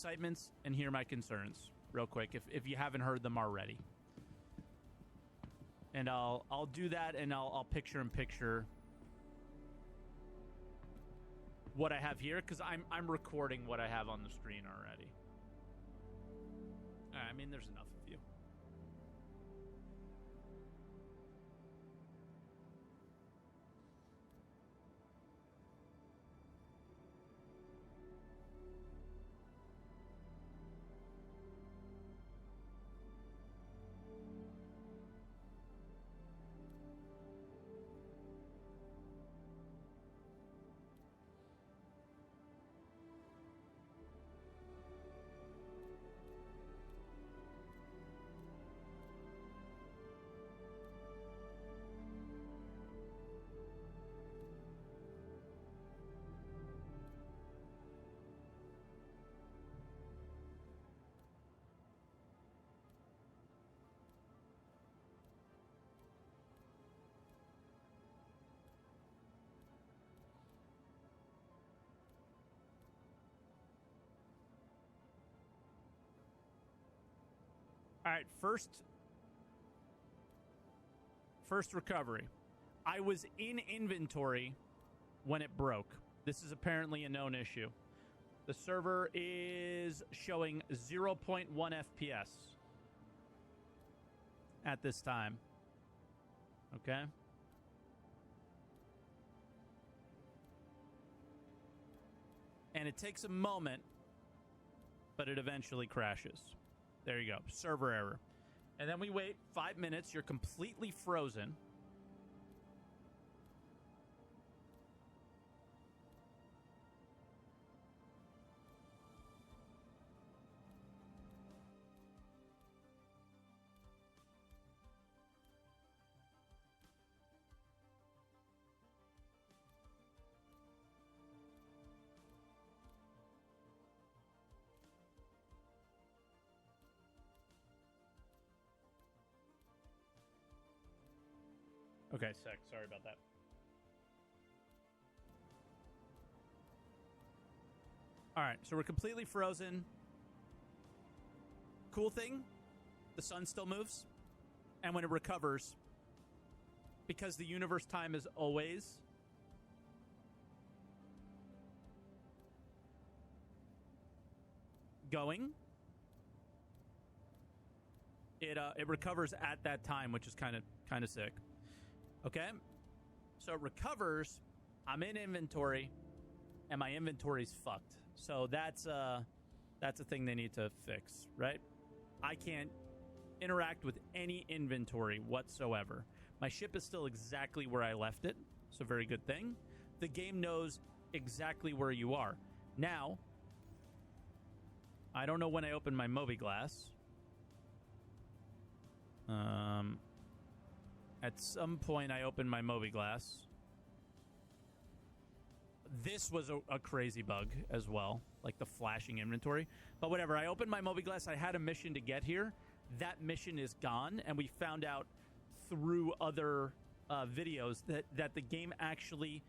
excitements and hear my concerns real quick if you haven't heard them already. And I'll do that, and I'll picture what I have here, because I'm recording what I have on the screen already. I mean, there's enough of you. All right, first recovery. I was in inventory when it broke. This is apparently a known issue. The server is showing 0.1 FPS at this time. Okay? And it takes a moment, but it eventually crashes. There you go. Server error. And then we wait 5 minutes. You're completely frozen. Okay, sec. Sorry about that. All right, so we're completely frozen. Cool thing, the sun still moves. And when it recovers, because the universe time is always going, it recovers at that time, which is kind of sick. Okay, so it recovers. I'm in inventory, and my inventory's fucked. So that's a thing they need to fix, right? I can't interact with any inventory whatsoever. My ship is still exactly where I left it. So very good thing. The game knows exactly where you are. Now, I don't know when I opened my Mobi-Glass. At some point, I opened my Mobi-Glass. This was a crazy bug as well, like the flashing inventory. But whatever, I opened my Mobi-Glass. I had a mission to get here. That mission is gone, and we found out through other videos that the game actually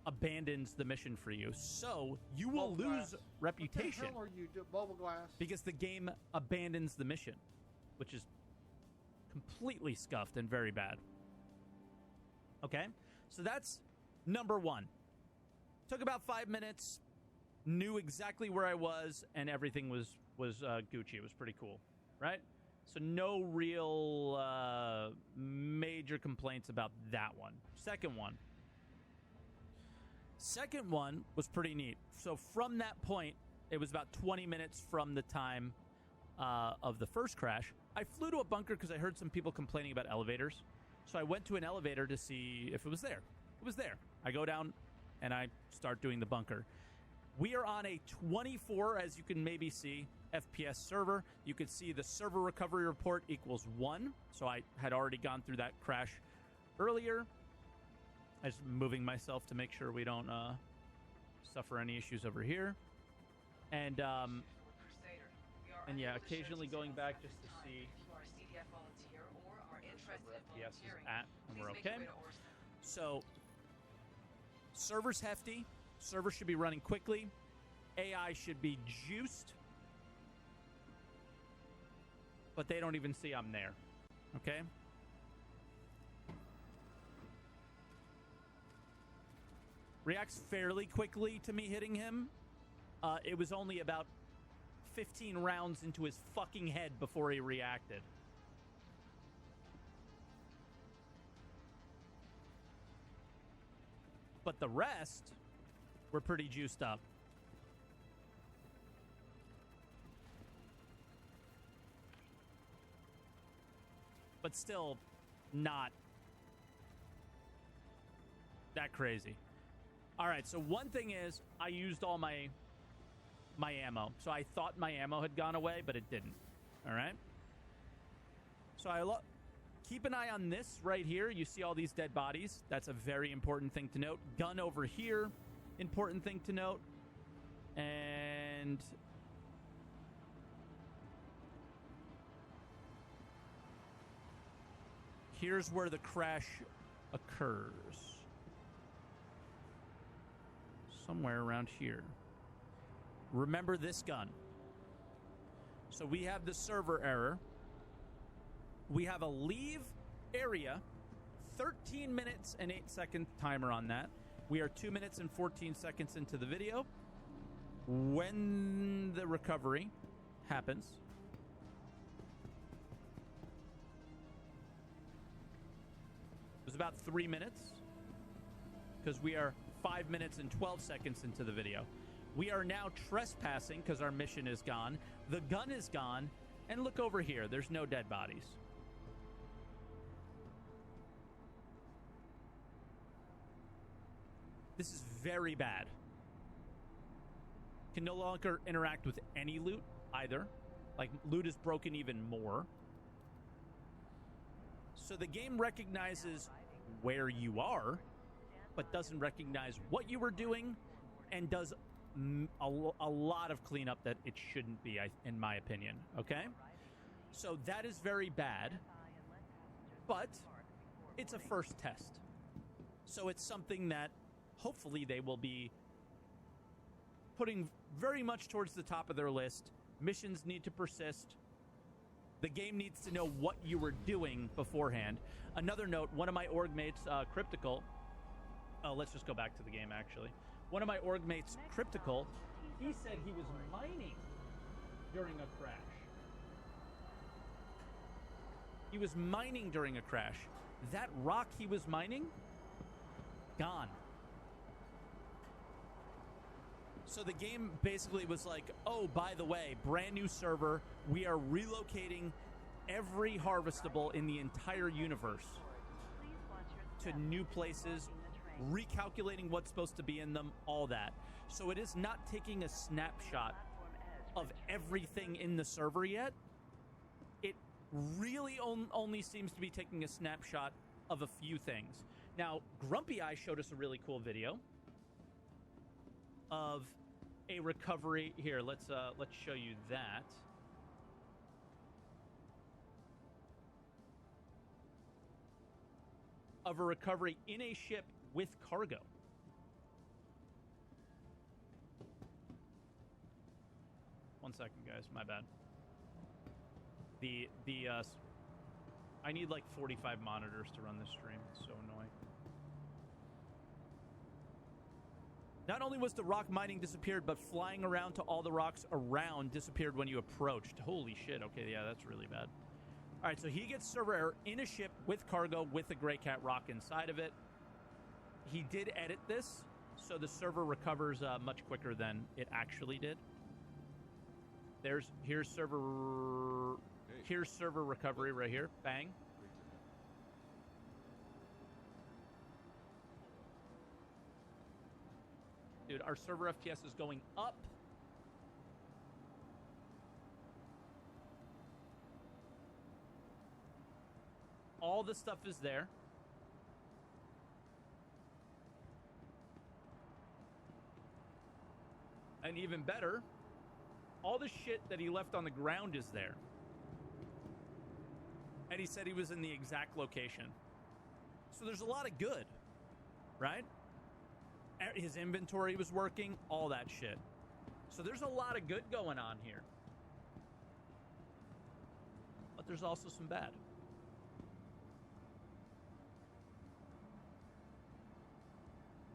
abandons the mission for you. So you will lose reputation. What the hell are you doing, Mobi-Glass? Because the game abandons the mission, which is completely scuffed and very bad. Okay? So that's number one. Took about 5 minutes, knew exactly where I was, and everything was Gucci. It was pretty cool, right? So no real major complaints about that one. Second one was pretty neat. So from that point, it was about 20 minutes from the time of the first crash. I flew to a bunker because I heard some people complaining about elevators. So I went to an elevator to see if it was there. It was there. I go down and I start doing the bunker. We are on a 24, as you can maybe see, FPS server. You can see the server recovery report equals 1. So I had already gone through that crash earlier. I was moving myself to make sure we don't suffer any issues over here. And yeah, occasionally going back just to see FPS is at, and we're okay. So, server's hefty. Server should be running quickly. AI should be juiced, but they don't even see I'm there. Okay? Reacts fairly quickly to me hitting him. It was only about 15 rounds into his fucking head before he reacted. But the rest were pretty juiced up. But still not that crazy. All right, so one thing is I used all my ammo. So I thought my ammo had gone away, but it didn't. All right? So keep an eye on this right here. You see all these dead bodies. That's a very important thing to note. Gun over here, important thing to note. And here's where the crash occurs. Somewhere around here. Remember this gun. So we have the server error. We have a leave area, 13 minutes and 8-second timer on that. We are 2 minutes and 14 seconds into the video. When the recovery happens, it was about 3 minutes because we are 5 minutes and 12 seconds into the video. We are now trespassing because our mission is gone. The gun is gone. And look over here. There's no dead bodies. This is very bad. Can no longer interact with any loot either. Like, loot is broken even more. So the game recognizes where you are, but doesn't recognize what you were doing, and does a lot of cleanup that it shouldn't be, in my opinion. Okay? So that is very bad, but it's a first test. So it's something that hopefully they will be putting very much towards the top of their list. Missions need to persist. The game needs to know what you were doing beforehand. Another note, one of my org mates, Cryptical, let's just go back to the game, actually. One of my org mates, Cryptical, he said he was mining during a crash. He was mining during a crash. That rock he was mining, gone. So the game basically was like, oh, by the way, brand new server. We are relocating every harvestable in the entire universe to new places, recalculating what's supposed to be in them, all that. So it is not taking a snapshot of everything in the server yet. It really only seems to be taking a snapshot of a few things. Now, Grumpy Eye showed us a really cool video of a recovery. Here, let's show you that. Of a recovery in a ship with cargo. One second, guys. My bad. I need like 45 monitors to run this stream. It's so annoying. Not only was the rock mining disappeared, but flying around to all the rocks around disappeared when you approached. Holy shit. Okay, yeah, that's really bad. All right, so he gets server error in a ship with cargo with a Grey Cat rock inside of it. He did edit this, so the server recovers much quicker than it actually did. Here's server recovery right here. Bang. Dude, our server FPS is going up. All the stuff is there. And even better, all the shit that he left on the ground is there. And he said he was in the exact location. So there's a lot of good, right? His inventory was working, all that shit. So there's a lot of good going on here. But there's also some bad.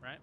Right?